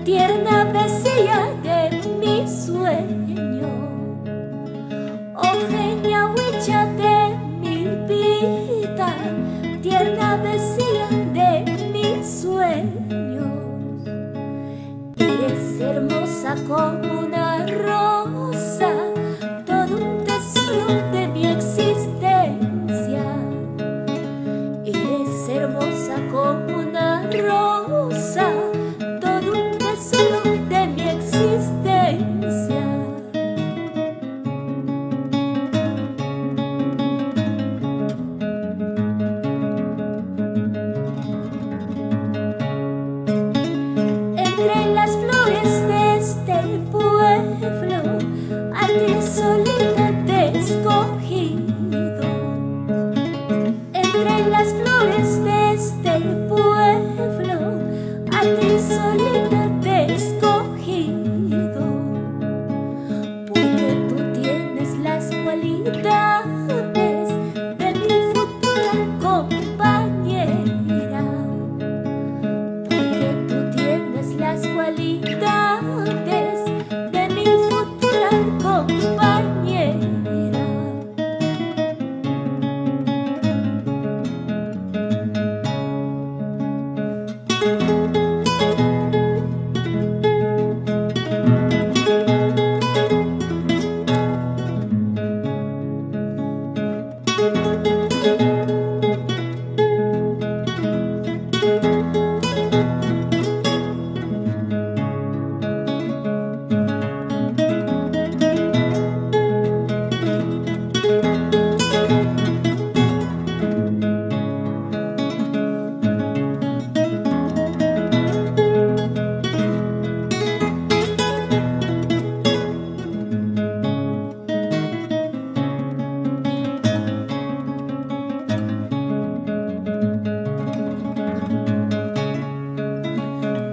tierna vecina de mi sueño, ojeña huicha de mi vida, tierna vecina de mis sueños. Eres hermosa como una rosa, todo un tesoro de mi existencia. Eres hermosa como una rosa, todo un tesoro de mi existencia. Entre las flores de este pueblo, a ti solita te he escogido. Entre las flores de este pueblo, a ti solita te he escogido, porque tú tienes las cualidades de mi futura compañera, porque tú tienes las cualidades de mi futura compañera.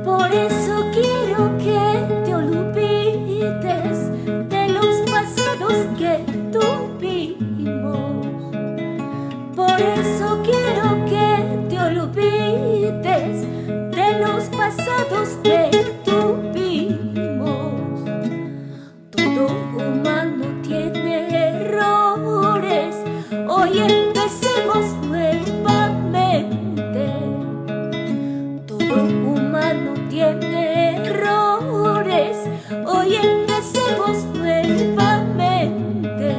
Por eso quiero que te olvides de los pasados que tuvimos. Por eso quiero que te olvides de los pasados que tuvimos. Todo humano tiene errores, hoy empecemos nuevamente. Todo humano tiene errores, hoy empecemos nuevamente.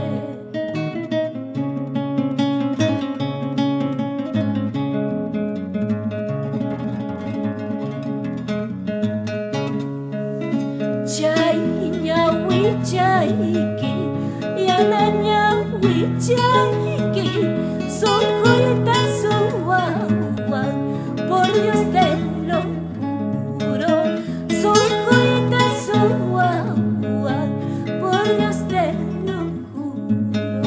Chay ñawi chayki, yana ñawi chayki, socorita suawan, por Dios te lo juro, socorita suawan, por Dios te lo juro.